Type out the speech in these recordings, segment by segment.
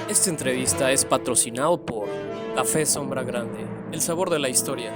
Esta entrevista es patrocinado por Café Sombra Grande, el sabor de la historia.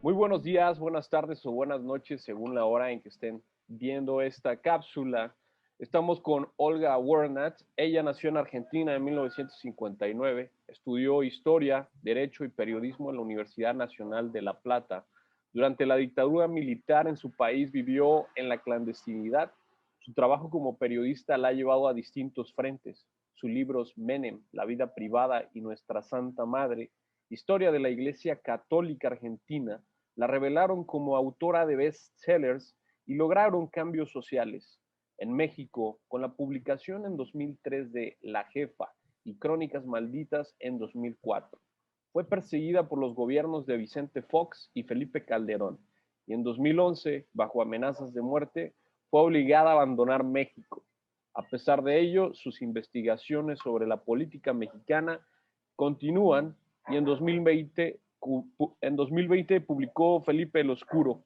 Muy buenos días, buenas tardes o buenas noches, según la hora en que estén viendo esta cápsula. Estamos con Olga Warnat. Ella nació en Argentina en 1959, estudió Historia, Derecho y Periodismo en la Universidad Nacional de La Plata. Durante la dictadura militar en su país vivió en la clandestinidad. Su trabajo como periodista la ha llevado a distintos frentes. Sus libros Menem, La vida privada y Nuestra Santa Madre, Historia de la Iglesia Católica Argentina, la revelaron como autora de bestsellers y lograron cambios sociales. En México, con la publicación en 2003 de La Jefa y Crónicas Malditas en 2004. Fue perseguida por los gobiernos de Vicente Fox y Felipe Calderón, y en 2011, bajo amenazas de muerte, fue obligada a abandonar México. A pesar de ello, sus investigaciones sobre la política mexicana continúan y en 2020 publicó Felipe el Oscuro.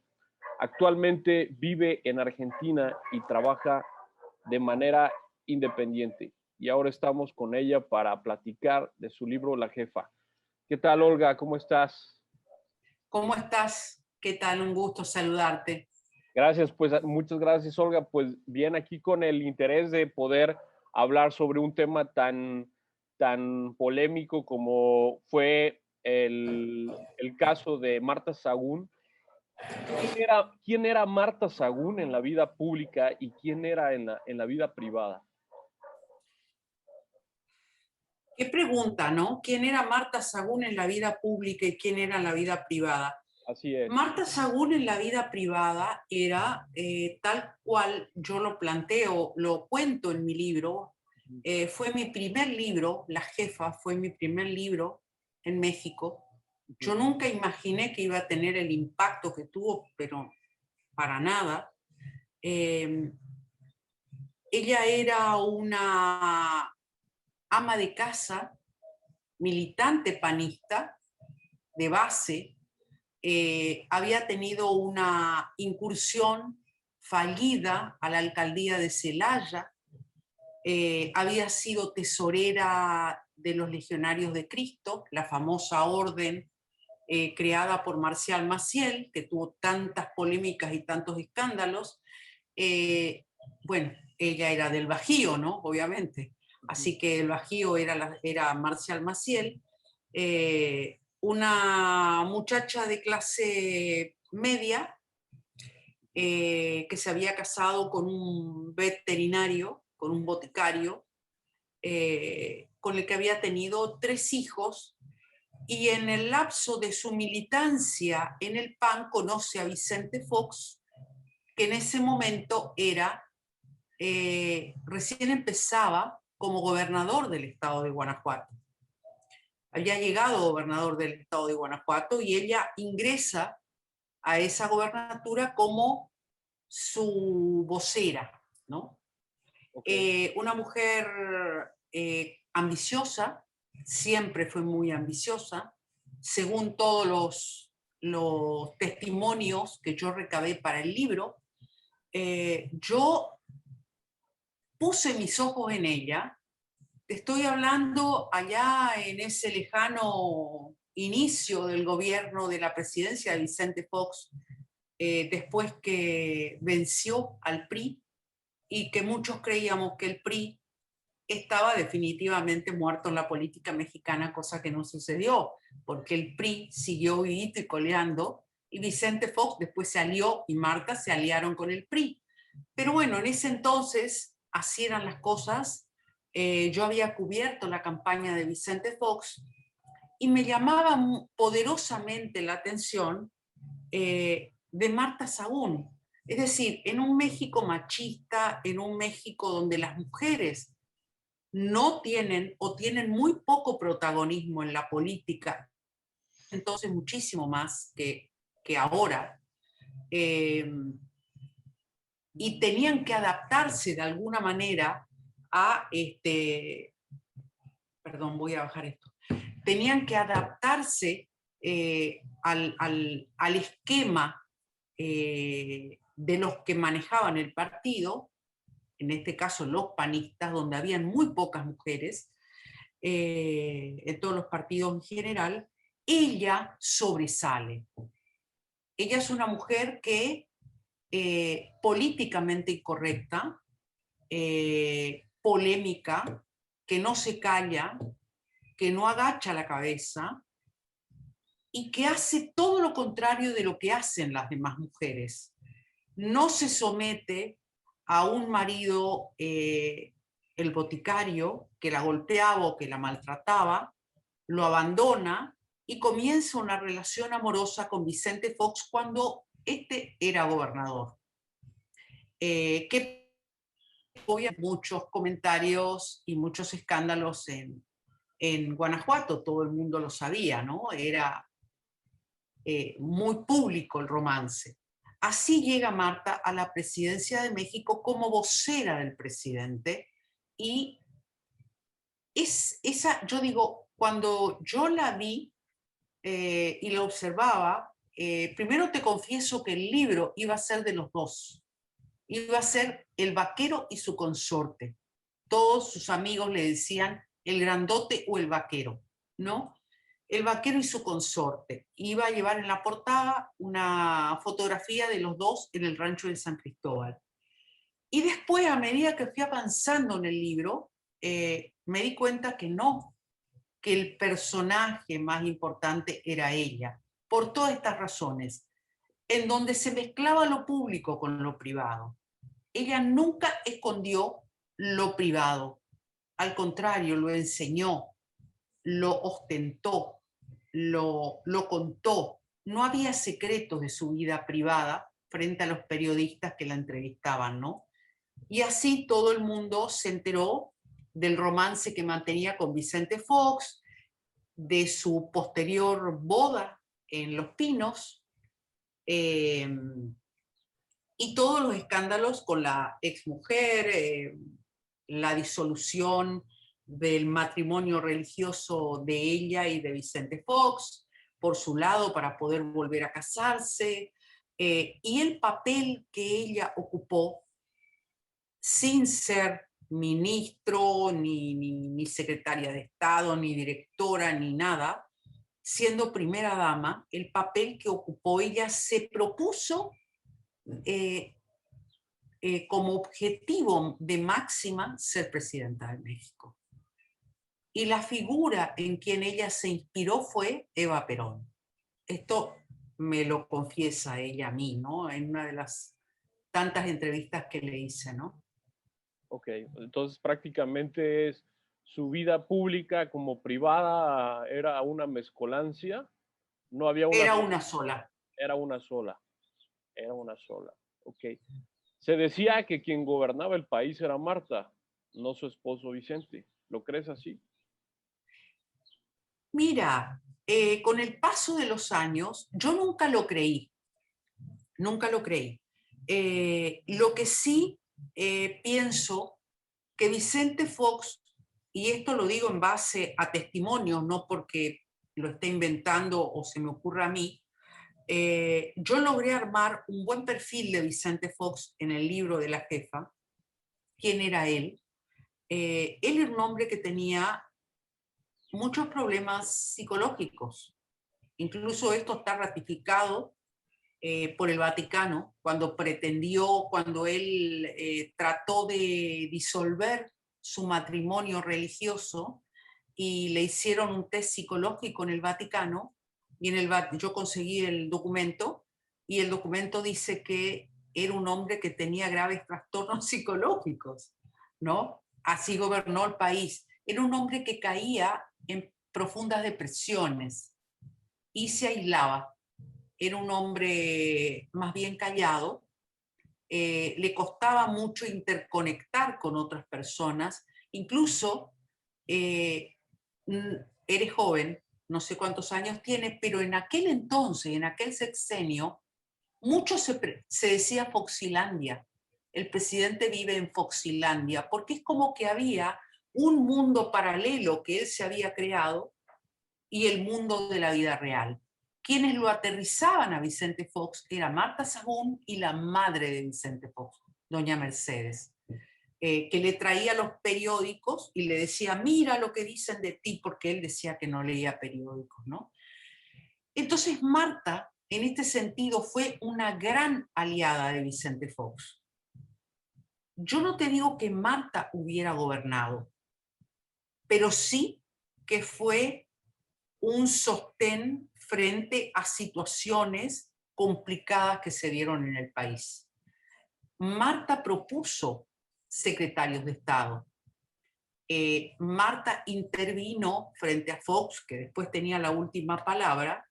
Actualmente vive en Argentina y trabaja de manera independiente. Y ahora estamos con ella para platicar de su libro La Jefa. ¿Qué tal, Olga? ¿Cómo estás? ¿Cómo estás? ¿Qué tal? Un gusto saludarte. Gracias, pues muchas gracias, Olga. Pues bien, aquí con el interés de poder hablar sobre un tema tan polémico como fue el caso de Marta Sagún. ¿Quién era Marta Sagún en la vida pública y quién era en la vida privada? Qué pregunta, ¿no? ¿Quién era Marta Sagún en la vida pública y quién era en la vida privada? Así es. Marta Sagún en la vida privada era tal cual yo lo planteo, lo cuento en mi libro. Fue mi primer libro, La Jefa, fue mi primer libro en México. Yo nunca imaginé que iba a tener el impacto que tuvo, pero para nada. Ella era una ama de casa, militante panista de base, había tenido una incursión fallida a la alcaldía de Celaya, había sido tesorera de los Legionarios de Cristo, la famosa orden creada por Marcial Maciel, que tuvo tantas polémicas y tantos escándalos. Bueno, ella era del Bajío, ¿no? Obviamente. Así que el Bajío era Marcial Maciel, una muchacha de clase media que se había casado con un veterinario, con un boticario, con el que había tenido 3 hijos, y en el lapso de su militancia en el PAN conoce a Vicente Fox, que en ese momento recién empezaba como gobernador del estado de Guanajuato. Había llegado gobernador del estado de Guanajuato y ella ingresa a esa gobernatura como su vocera, ¿no? Okay. Una mujer ambiciosa, siempre fue muy ambiciosa, según todos los testimonios que yo recabé para el libro. Yo puse mis ojos en ella. Te estoy hablando allá en ese lejano inicio del gobierno de la presidencia de Vicente Fox, después que venció al PRI y que muchos creíamos que el PRI estaba definitivamente muerto en la política mexicana, cosa que no sucedió, porque el PRI siguió vivito y coleando, y Vicente Fox después se alió y Marta se aliaron con el PRI. Pero bueno, en ese entonces así eran las cosas. Yo había cubierto la campaña de Vicente Fox y me llamaba poderosamente la atención de Marta Sagún. Es decir, en un México machista, en un México donde las mujeres no tienen o tienen muy poco protagonismo en la política, entonces muchísimo más que ahora, y tenían que adaptarse de alguna manera a perdón, voy a bajar esto, tenían que adaptarse al esquema de los que manejaban el partido, en este caso los panistas, donde habían muy pocas mujeres, en todos los partidos en general, ella sobresale. Ella es una mujer que políticamente incorrecta, polémica, que no se calla, que no agacha la cabeza y que hace todo lo contrario de lo que hacen las demás mujeres. No se somete a un marido, el boticario, que la golpeaba o que la maltrataba, lo abandona y comienza una relación amorosa con Vicente Fox cuando este era gobernador. Que había muchos comentarios y muchos escándalos en Guanajuato, todo el mundo lo sabía, ¿no? Era muy público el romance. Así llega Marta a la presidencia de México como vocera del presidente y yo digo, cuando yo la vi y la observaba, primero te confieso que el libro iba a ser de los dos. Iba a ser el vaquero y su consorte. Todos sus amigos le decían el grandote o el vaquero, ¿no? El vaquero y su consorte. Iba a llevar en la portada una fotografía de los dos en el rancho de San Cristóbal. Y después, a medida que fui avanzando en el libro, me di cuenta que no, que el personaje más importante era ella, por todas estas razones, en donde se mezclaba lo público con lo privado. Ella nunca escondió lo privado, al contrario, lo enseñó, lo ostentó, lo contó. No había secretos de su vida privada frente a los periodistas que la entrevistaban, ¿no? Y así todo el mundo se enteró del romance que mantenía con Vicente Fox, de su posterior boda en Los Pinos, y todos los escándalos con la exmujer, la disolución del matrimonio religioso de ella y de Vicente Fox, por su lado, para poder volver a casarse, y el papel que ella ocupó sin ser ministro, ni secretaria de Estado, ni directora, ni nada, siendo primera dama, el papel que ocupó ella se propuso como objetivo de máxima ser presidenta de México. Y la figura en quien ella se inspiró fue Eva Perón. Esto me lo confiesa ella a mí, ¿no? En una de las tantas entrevistas que le hice, ¿no? Ok, entonces prácticamente es su vida pública como privada era una mezcolancia, no había una Era sola, una sola. era una sola, era una sola, ok. Se decía que quien gobernaba el país era Marta, no su esposo Vicente. ¿Lo crees así? Mira, con el paso de los años, yo nunca lo creí, nunca lo creí. Lo que sí pienso que Vicente Fox, y esto lo digo en base a testimonios, no porque lo esté inventando o se me ocurra a mí, yo logré armar un buen perfil de Vicente Fox en el libro de la jefa. ¿Quién era él? Él era un hombre que tenía muchos problemas psicológicos. Incluso esto está ratificado por el Vaticano cuando él trató de disolver su matrimonio religioso y le hicieron un test psicológico en el Vaticano, y yo conseguí el documento, y el documento dice que era un hombre que tenía graves trastornos psicológicos, ¿no? Así gobernó el país. Era un hombre que caía en profundas depresiones y se aislaba. Era un hombre más bien callado, le costaba mucho interconectar con otras personas, incluso eres joven, no sé cuántos años tienes, pero en aquel entonces, en aquel sexenio, mucho se decía Foxilandia. El presidente vive en Foxilandia, porque es como que había un mundo paralelo que él se había creado y el mundo de la vida real. Quienes lo aterrizaban a Vicente Fox era Marta Sagún y la madre de Vicente Fox, doña Mercedes. que le traía los periódicos y le decía, mira lo que dicen de ti, porque él decía que no leía periódicos, ¿no? Entonces Marta, en este sentido, fue una gran aliada de Vicente Fox. Yo no te digo que Marta hubiera gobernado, pero sí que fue un sostén frente a situaciones complicadas que se dieron en el país. Marta propuso secretarios de Estado. Marta intervino frente a Fox, que después tenía la última palabra,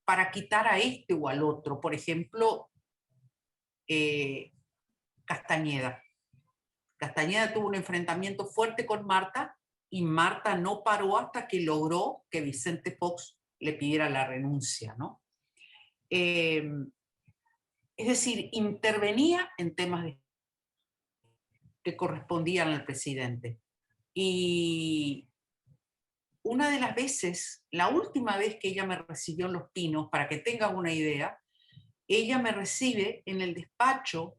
para quitar a este o al otro. Por ejemplo, Castañeda. Castañeda tuvo un enfrentamiento fuerte con Marta y Marta no paró hasta que logró que Vicente Fox le pidiera la renuncia, ¿no? Es decir, intervenía en temas que correspondían al presidente. Y una de las veces, la última vez que ella me recibió en Los Pinos, para que tengas una idea, ella me recibe en el despacho,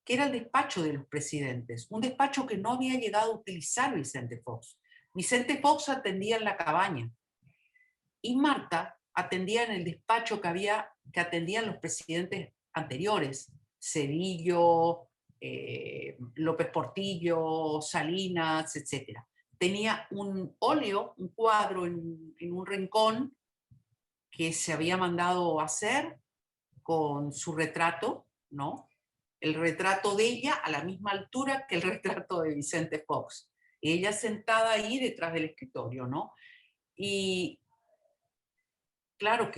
que era el despacho de los presidentes, un despacho que no había llegado a utilizar Vicente Fox. Vicente Fox atendía en la cabaña y Marta atendía en el despacho que atendían los presidentes anteriores, Cedillo, López Portillo, Salinas, etc. Tenía un óleo, un cuadro en un rincón que se había mandado hacer con su retrato, ¿no? El retrato de ella a la misma altura que el retrato de Vicente Fox. Y ella sentada ahí detrás del escritorio, ¿no? Y claro,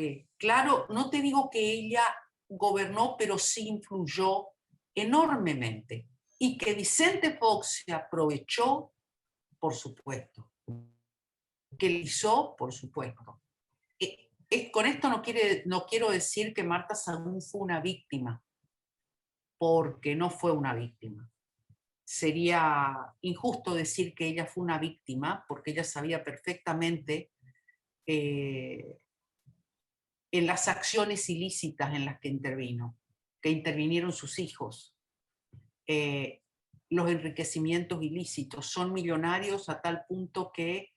no te digo que ella gobernó, pero sí influyó enormemente. Y que Vicente Fox se aprovechó, por supuesto. Que lo hizo, por supuesto. Con esto no quiero decir que Marta Sagún fue una víctima, porque no fue una víctima. Sería injusto decir que ella fue una víctima, porque ella sabía perfectamente en las acciones ilícitas en las que intervino, que intervinieron sus hijos. Los enriquecimientos ilícitos son millonarios a tal punto que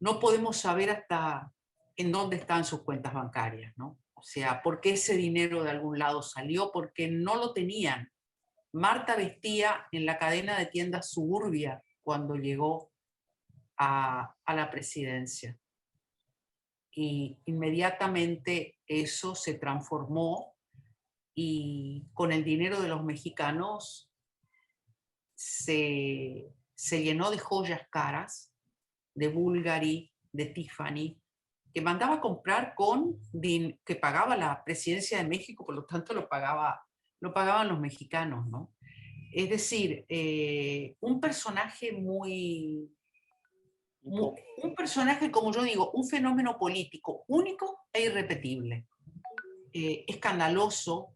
no podemos saber hasta en dónde están sus cuentas bancarias, ¿no? O sea, ¿por qué ese dinero de algún lado salió? Porque no lo tenían. Marta vestía en la cadena de tiendas Suburbia cuando llegó a la presidencia. Y inmediatamente eso se transformó y con el dinero de los mexicanos se llenó de joyas caras, de Bulgari, de Tiffany, que mandaba a comprar que pagaba la presidencia de México, por lo tanto lo pagaban los mexicanos, ¿no? Es decir, un personaje un personaje, como yo digo, un fenómeno político único e irrepetible. Escandaloso,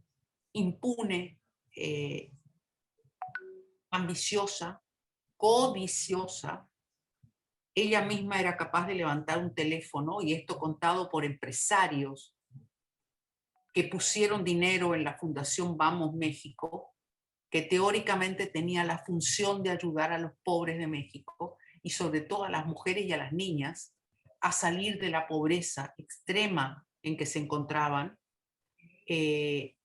impune, ambiciosa, codiciosa. Ella misma era capaz de levantar un teléfono, y esto contado por empresarios que pusieron dinero en la Fundación Vamos México, que teóricamente tenía la función de ayudar a los pobres de México y sobre todo a las mujeres y a las niñas a salir de la pobreza extrema en que se encontraban, y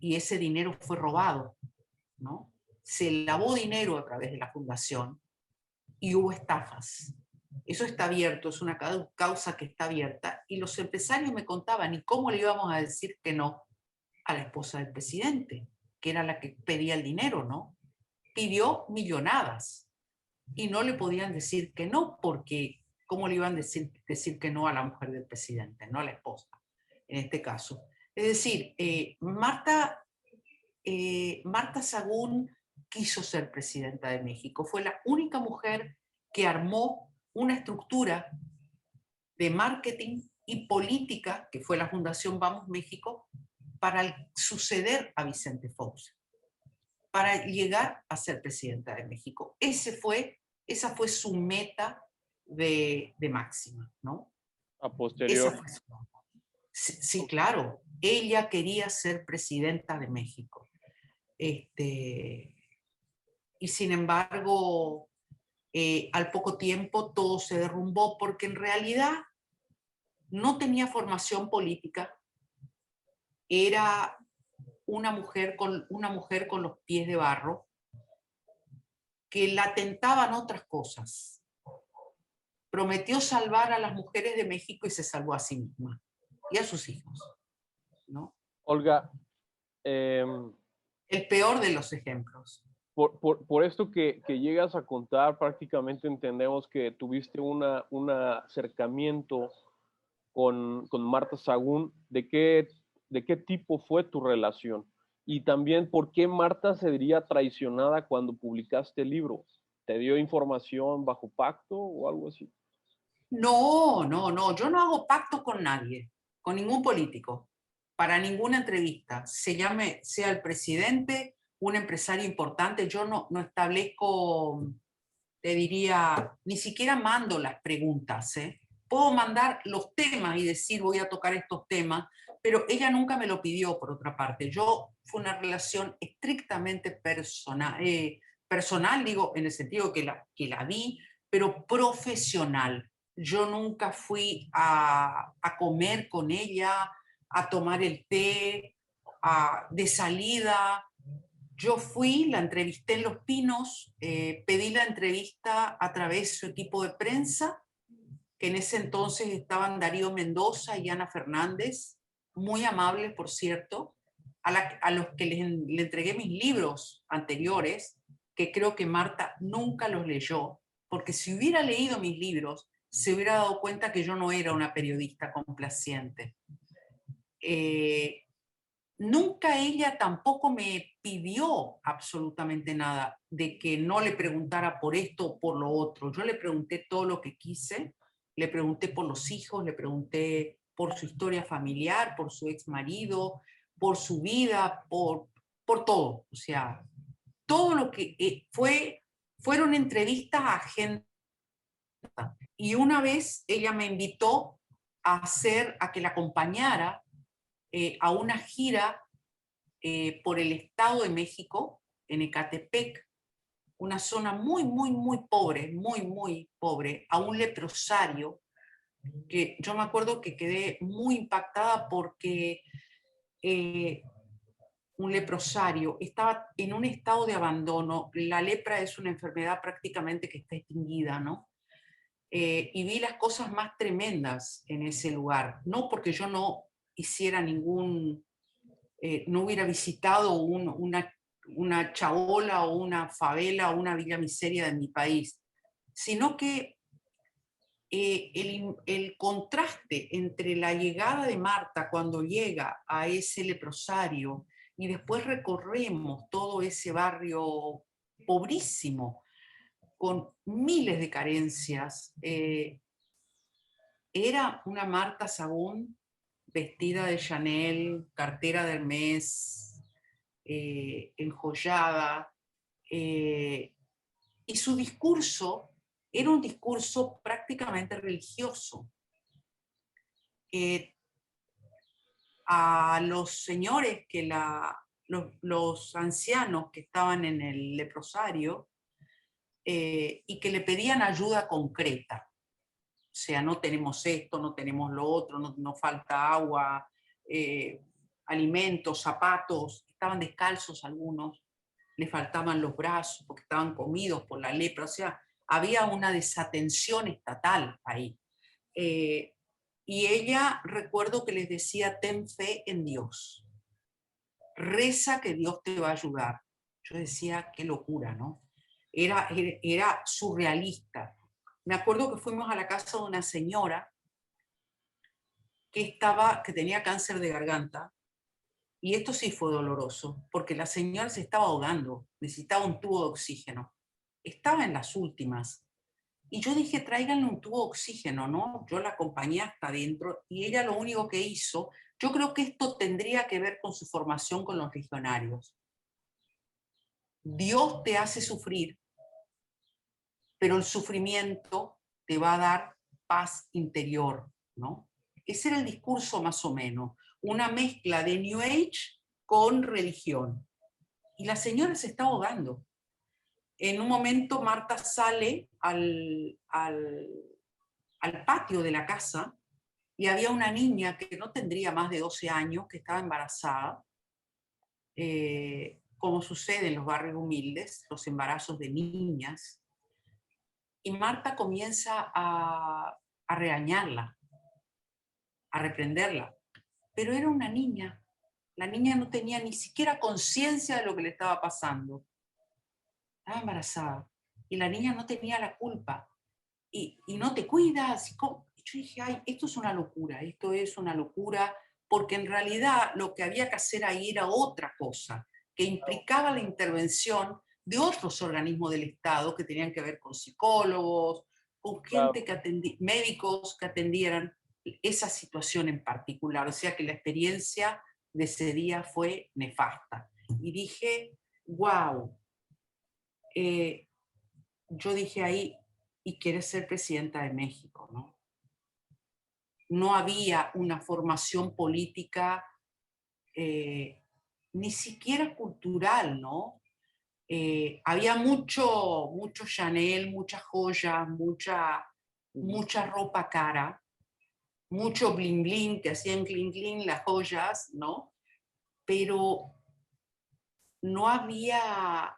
ese dinero fue robado, ¿no? Se lavó dinero a través de la fundación y hubo estafas. Eso está abierto, es una causa que está abierta, y los empresarios me contaban, ¿y cómo le íbamos a decir que no a la esposa del presidente, que era la que pedía el dinero, ¿no? Pidió millonadas y no le podían decir que no, porque ¿cómo le iban a decir que no a la mujer del presidente, no a la esposa, en este caso? Es decir, Marta Sagún quiso ser presidenta de México. Fue la única mujer que armó una estructura de marketing y política, que fue la Fundación Vamos México, para suceder a Vicente Fox, para llegar a ser presidenta de México. Esa fue su meta de máxima, ¿no? A posterior. Sí, claro. Ella quería ser presidenta de México. Y sin embargo, al poco tiempo todo se derrumbó porque en realidad no tenía formación política, era una mujer con los pies de barro, que la tentaban otras cosas. Prometió salvar a las mujeres de México y se salvó a sí misma y a sus hijos, ¿no? Olga, el peor de los ejemplos. Por esto que llegas a contar, prácticamente entendemos que tuviste un acercamiento con Marta Sagún. ¿De qué tipo fue tu relación? Y también, ¿por qué Marta se diría traicionada cuando publicaste el libro? ¿Te dio información bajo pacto o algo así? No, yo no hago pacto con nadie, con ningún político, para ninguna entrevista, sea el presidente, un empresario importante, yo no establezco, te diría, ni siquiera mando las preguntas, ¿eh? Puedo mandar los temas y decir voy a tocar estos temas, pero ella nunca me lo pidió, por otra parte. Fue una relación estrictamente personal, digo, en el sentido que la vi, pero profesional. Yo nunca fui a comer con ella, a tomar el té, de salida. Yo fui, la entrevisté en Los Pinos, pedí la entrevista a través de su equipo de prensa, que en ese entonces estaban Darío Mendoza y Ana Fernández, muy amables, por cierto, a los que le entregué mis libros anteriores, que creo que Marta nunca los leyó, porque si hubiera leído mis libros, se hubiera dado cuenta que yo no era una periodista complaciente. Nunca ella tampoco me pidió absolutamente nada de que no le preguntara por esto o por lo otro. Yo le pregunté todo lo que quise, le pregunté por los hijos, le pregunté por su historia familiar, por su ex marido, por su vida, por todo. O sea, todo lo que fueron entrevistas a gente. Y una vez ella me invitó a que la acompañara a una gira por el Estado de México, en Ecatepec, una zona muy, muy, muy pobre, a un leprosario, que yo me acuerdo que quedé muy impactada porque un leprosario estaba en un estado de abandono. La lepra es una enfermedad prácticamente que está extinguida, ¿no? Y vi las cosas más tremendas en ese lugar, no porque yo no hiciera no hubiera visitado una chabola o una favela o una villa miseria de mi país, sino que el contraste entre la llegada de Marta cuando llega a ese leprosario y después recorremos todo ese barrio pobrísimo, con miles de carencias, era una Marta Sagún vestida de Chanel, cartera de Hermès, enjollada, y su discurso era un discurso prácticamente religioso. A los señores, los ancianos que estaban en el leprosario y que le pedían ayuda concreta. O sea, no tenemos esto, no tenemos lo otro, nos falta agua, alimentos, zapatos, estaban descalzos algunos, les faltaban los brazos porque estaban comidos por la lepra, o sea, había una desatención estatal ahí. Y ella, recuerdo que les decía, ten fe en Dios, reza que Dios te va a ayudar. Yo decía, qué locura, ¿no? Era surrealista. Me acuerdo que fuimos a la casa de una señora que tenía cáncer de garganta, y esto sí fue doloroso, porque la señora se estaba ahogando, necesitaba un tubo de oxígeno. Estaba en las últimas. Y yo dije, tráiganle un tubo de oxígeno, ¿no? Yo la acompañé hasta adentro y ella lo único que hizo, yo creo que esto tendría que ver con su formación con los legionarios. Dios te hace sufrir, pero el sufrimiento te va a dar paz interior, ¿no? Ese era el discurso más o menos, una mezcla de New Age con religión. y la señora se está ahogando. En un momento Marta sale al patio de la casa y había una niña que no tendría más de 12 años, que estaba embarazada, como sucede en los barrios humildes, los embarazos de niñas. Y Marta comienza a regañarla, a reprenderla. Pero era una niña. La niña no tenía ni siquiera conciencia de lo que le estaba pasando. Estaba embarazada. Y la niña no tenía la culpa. Y no te cuidas. Y yo dije, ay, esto es una locura, porque en realidad lo que había que hacer ahí era otra cosa, que implicaba la intervención de otros organismos del Estado que tenían que ver con psicólogos, con gente que médicos que atendieran esa situación en particular. O sea que la experiencia de ese día fue nefasta. Y dije, wow, yo dije ahí, y quieres ser presidenta de México, ¿no? No había una formación política, ni siquiera cultural, ¿no? Había mucho Chanel, muchas joyas, mucha ropa cara, mucho bling bling, que hacían clink clink las joyas, ¿no? Pero no había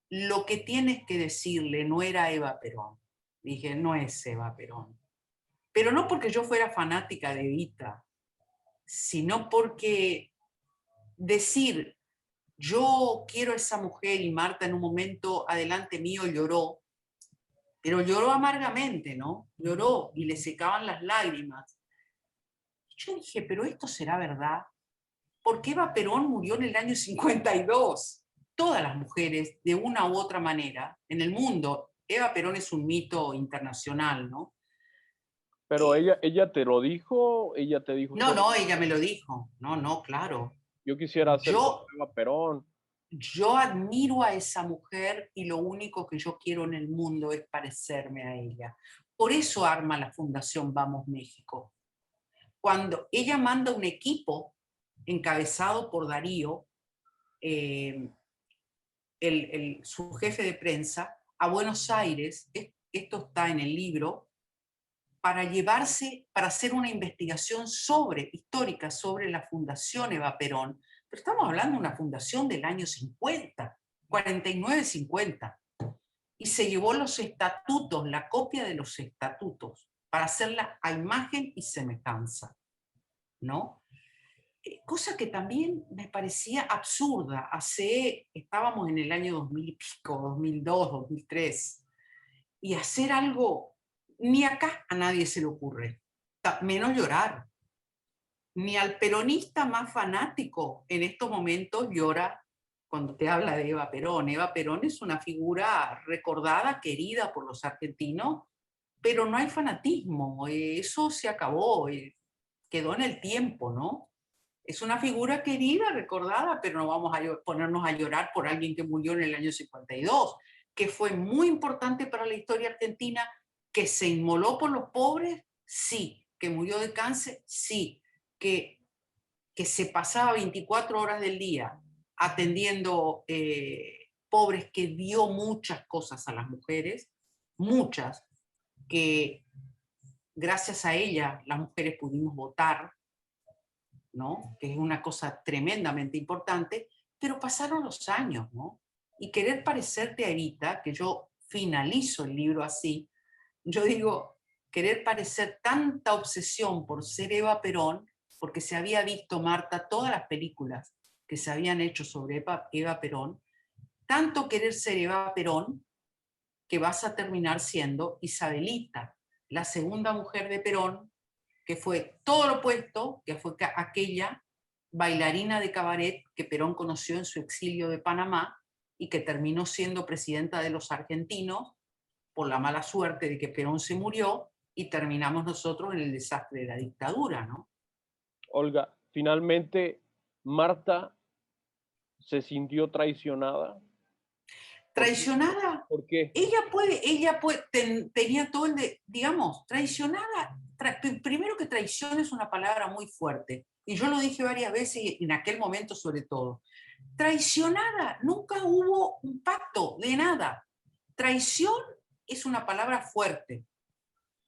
lo que tienes que decirle, no era Eva Perón. Dije, no es Eva Perón. Pero no porque yo fuera fanática de Evita, sino porque decir, yo quiero a esa mujer, y Marta en un momento adelante mío lloró, pero lloró amargamente, ¿no? Lloró y le secaban las lágrimas. Yo dije, pero esto será verdad, porque Eva Perón murió en el año 52. Todas las mujeres, de una u otra manera, en el mundo, Eva Perón es un mito internacional, ¿no? Pero ella te lo dijo, ella te dijo. No, ella me lo dijo. No, claro. Yo quisiera hacer como Eva Perón. Yo admiro a esa mujer y lo único que yo quiero en el mundo es parecerme a ella. Por eso arma la Fundación Vamos México. Cuando ella manda un equipo encabezado por Darío, su jefe de prensa, a Buenos Aires, esto está en el libro, para hacer una investigación histórica sobre la Fundación Eva Perón. Pero estamos hablando de una fundación del año 50, 49-50. Y se llevó los estatutos, la copia de los estatutos, para hacerla a imagen y semejanza, ¿no? Cosa que también me parecía absurda. Estábamos en el año 2000 y pico, 2002, 2003, y hacer algo, ni acá a nadie se le ocurre, menos llorar. Ni al peronista más fanático en estos momentos llora cuando te habla de Eva Perón. Eva Perón es una figura recordada, querida por los argentinos, pero no hay fanatismo, eso se acabó, quedó en el tiempo, ¿no? Es una figura querida, recordada, pero no vamos a ponernos a llorar por alguien que murió en el año 52, que fue muy importante para la historia argentina, que se inmoló por los pobres, sí, que murió de cáncer, sí, que se pasaba 24 horas del día atendiendo pobres, que dio muchas cosas a las mujeres, muchas, que gracias a ella las mujeres pudimos votar, ¿no? Que es una cosa tremendamente importante, pero pasaron los años, ¿no? Y querer parecerte a Evita, que yo finalizo el libro así, yo digo, querer parecer tanta obsesión por ser Eva Perón, porque se había visto, Marta, todas las películas que se habían hecho sobre Eva Perón, tanto querer ser Eva Perón, que vas a terminar siendo Isabelita, la segunda mujer de Perón, que fue todo lo opuesto, que fue aquella bailarina de cabaret que Perón conoció en su exilio de Panamá y que terminó siendo presidenta de los argentinos por la mala suerte de que Perón se murió y terminamos nosotros en el desastre de la dictadura, ¿no? Olga, finalmente Marta se sintió traicionada. ¿Traicionada? ¿Por qué? Tenía todo digamos, traicionada. Primero que traición es una palabra muy fuerte. y yo lo dije varias veces, en aquel momento sobre todo, traicionada, nunca hubo un pacto de nada. Traición es una palabra fuerte.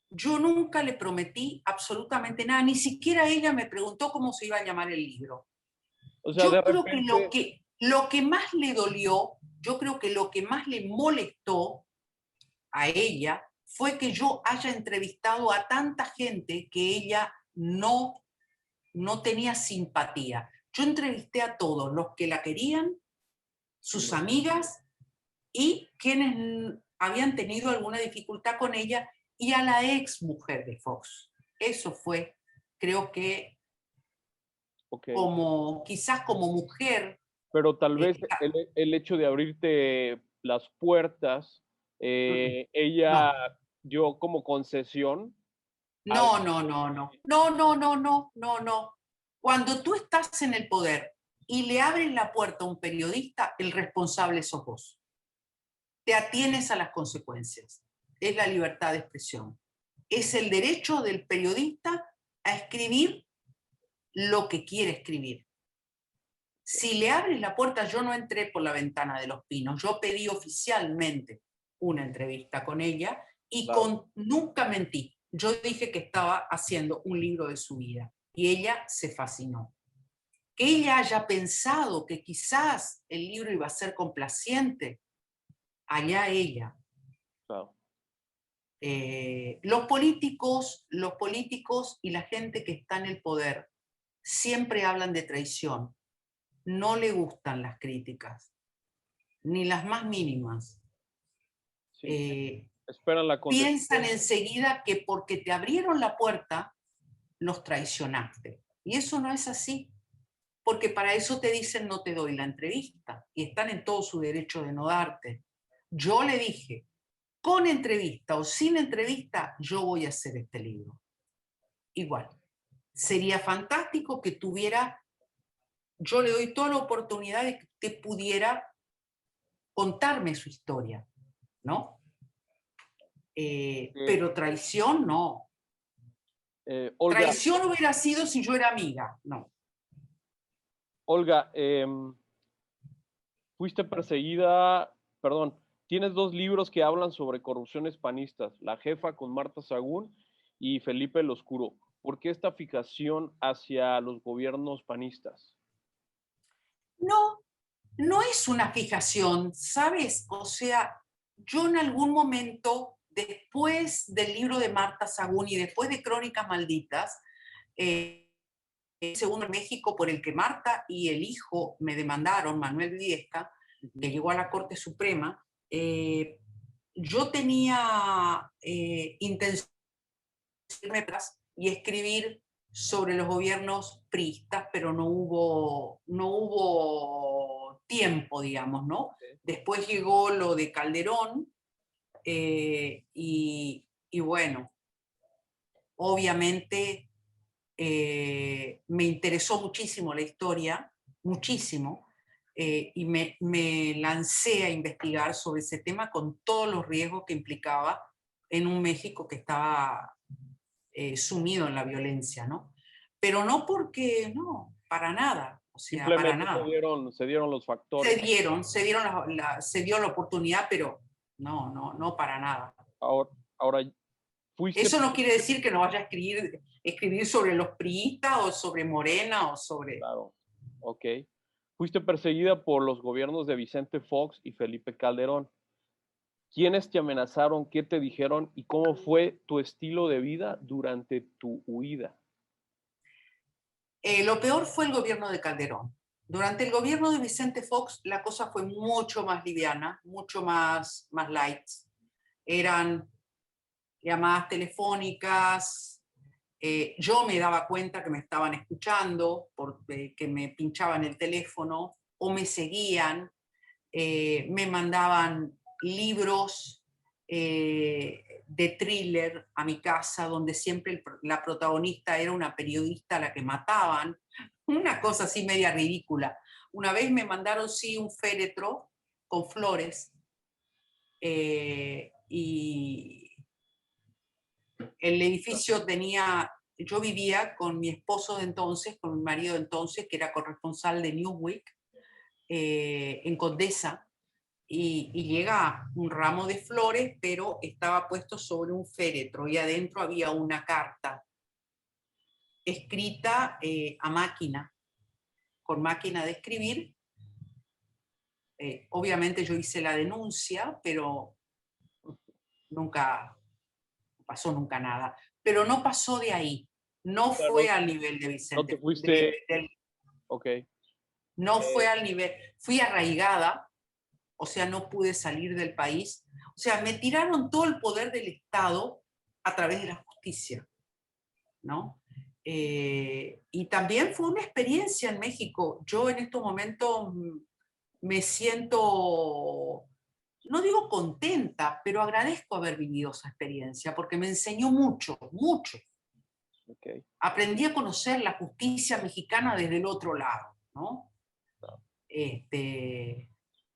Yo nunca le prometí absolutamente nada, ni siquiera ella me preguntó cómo se iba a llamar el libro. O sea, de Yo creo que repente, lo que más le dolió, yo creo que lo que más le molestó a ella fue que yo haya entrevistado a tanta gente que ella no tenía simpatía. Yo entrevisté a todos, los que la querían, sus amigas y quienes habían tenido alguna dificultad con ella, y a la ex mujer de Fox. Eso fue, creo que, okay. como quizás como mujer. Pero tal vez el hecho de abrirte las puertas, ella No, dio como concesión. Al- no, no, no, no, no, no, no, no, no, no. Cuando tú estás en el poder y le abres la puerta a un periodista, el responsable sos vos. Te atienes a las consecuencias. Es la libertad de expresión. Es el derecho del periodista a escribir lo que quiere escribir. Si le abres la puerta, yo no entré por la ventana de los pinos, yo pedí oficialmente una entrevista con ella y Claro. nunca mentí. Yo dije que estaba haciendo un libro de su vida y ella se fascinó. Que ella haya pensado que quizás el libro iba a ser complaciente, allá ella. Claro. Los políticos y la gente que está en el poder siempre hablan de traición. No le gustan las críticas, ni las más mínimas. Sí. Esperan la Piensan condescendencia. enseguida que porque te abrieron la puerta, los traicionaste. Y eso no es así, porque para eso te dicen no te doy la entrevista y están en todo su derecho de no darte. Yo le dije, con entrevista o sin entrevista, yo voy a hacer este libro. Igual. Sería fantástico que tuviera, yo le doy toda la oportunidad de que usted pudiera contarme su historia, ¿no? Eh, Pero traición no. Olga, Traición hubiera sido si yo era amiga, no. Olga, fuiste perseguida, perdón, tienes dos libros que hablan sobre corrupciones panistas, La Jefa con Marta Sagún y Felipe el Oscuro. ¿Por qué esta fijación hacia los gobiernos panistas? No, no es una fijación, ¿sabes? O sea, yo en algún momento, después del libro de Marta Sagún y después de Crónicas Malditas, segundo en México, por el que Marta y el hijo me demandaron, Manuel Viesca, que llegó a la Corte Suprema, yo tenía intención de irme atrás y escribir sobre los gobiernos priistas, pero no hubo tiempo, digamos, ¿no? Después llegó lo de Calderón y bueno, obviamente me interesó muchísimo la historia, muchísimo, y me lancé a investigar sobre ese tema con todos los riesgos que implicaba en un México que estaba sumido en la violencia, ¿no? Pero no porque, no, para nada, o sea, para Simplemente nada. se dieron los factores. Se dio la oportunidad, pero no, no, no para nada. Ahora fuiste, Eso no quiere decir que no vaya a escribir sobre los priistas o sobre Morena o sobre... claro, ok, fuiste perseguida por los gobiernos de Vicente Fox y Felipe Calderón. ¿Quiénes te amenazaron? ¿Qué te dijeron? ¿Y cómo fue tu estilo de vida durante tu huida? Lo peor fue el gobierno de Calderón. Durante el gobierno de Vicente Fox la cosa fue mucho más liviana, mucho más light. Eran llamadas telefónicas, yo me daba cuenta que me estaban escuchando, que me pinchaban el teléfono o me seguían, me mandaban libros de thriller a mi casa, donde siempre la protagonista era una periodista a la que mataban, una cosa así media ridícula. Una vez me mandaron, sí, un féretro con flores y el edificio tenía yo vivía con mi esposo de entonces, con mi marido de entonces, que era corresponsal de Newsweek, en Condesa, y llega un ramo de flores, pero estaba puesto sobre un féretro y adentro había una carta escrita a máquina, con máquina de escribir. Obviamente yo hice la denuncia, pero nunca pasó nunca nada. Pero no pasó de ahí, no O sea, fue al nivel de no te Vicente. fuiste, ok. No fue al nivel, fui arraigada, o sea, no pude salir del país. O sea, me tiraron todo el poder del Estado a través de la justicia, ¿no? Y también fue una experiencia en México. Yo en estos momentos me siento, no digo contenta, pero agradezco haber vivido esa experiencia porque me enseñó mucho, mucho. Okay. Aprendí a conocer la justicia mexicana desde el otro lado, ¿no?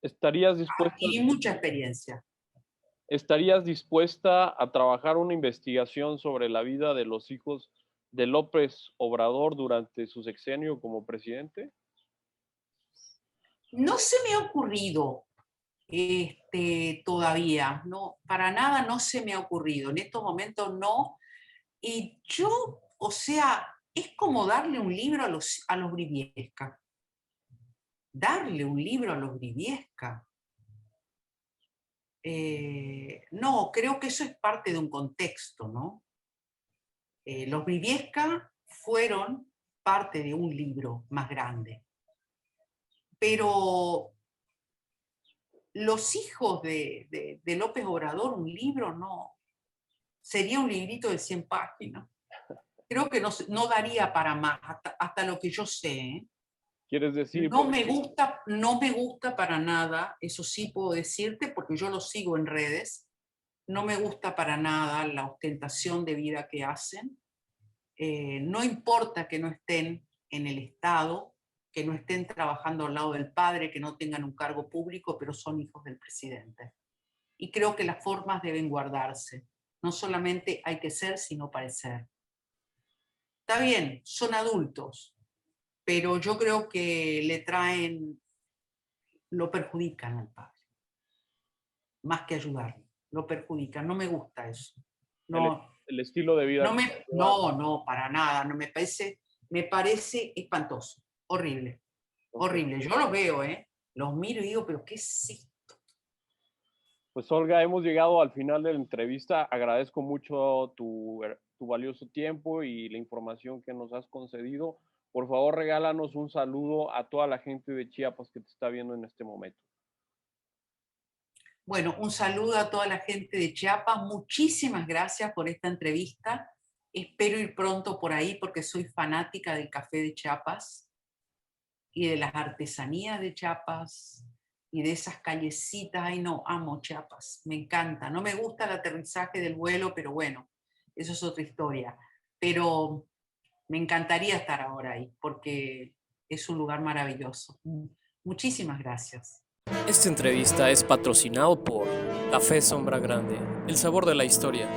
¿Estarías dispuesta, Y mucha experiencia. ¿Estarías dispuesta a trabajar una investigación sobre la vida de los hijos de López Obrador durante su sexenio como presidente? No se me ha ocurrido todavía, no, para nada no se me ha ocurrido. En estos momentos no. Y yo, o sea, es como darle un libro a los Briviesca. Darle un libro a los Briviesca. No, creo que eso es parte de un contexto, ¿no? Los Briviesca fueron parte de un libro más grande. Pero los hijos de López Obrador, un libro, no. Sería un librito de 100 páginas. Creo que no daría para más, hasta lo que yo sé. ¿Eh? ¿Quieres decir? No me gusta para nada, eso sí puedo decirte, porque yo lo sigo en redes. No me gusta para nada la ostentación de vida que hacen. No importa que no estén en el Estado, que no estén trabajando al lado del padre, que no tengan un cargo público, pero son hijos del presidente. Y creo que las formas deben guardarse. No solamente hay que ser, sino parecer. Está bien, son adultos, pero yo creo que lo perjudican al padre. Más que ayudarlo, lo perjudican. No me gusta eso. No, el estilo de vida. No, para nada. No, me parece espantoso, horrible. Okay. Horrible. Yo los veo, los miro y digo, pero ¿qué es esto? Pues Olga, hemos llegado al final de la entrevista. Agradezco mucho tu valioso tiempo y la información que nos has concedido. Por favor, regálanos un saludo a toda la gente de Chiapas que te está viendo en este momento. Bueno, un saludo a toda la gente de Chiapas. Muchísimas gracias por esta entrevista. Espero ir pronto por ahí porque soy fanática del café de Chiapas y de las artesanías de Chiapas y de esas callecitas. Ay, no, amo Chiapas, me encanta. No me gusta el aterrizaje del vuelo, pero bueno, eso es otra historia. Pero me encantaría estar ahora ahí porque es un lugar maravilloso. Muchísimas gracias. Esta entrevista es patrocinado por Café Sombra Grande, el sabor de la historia.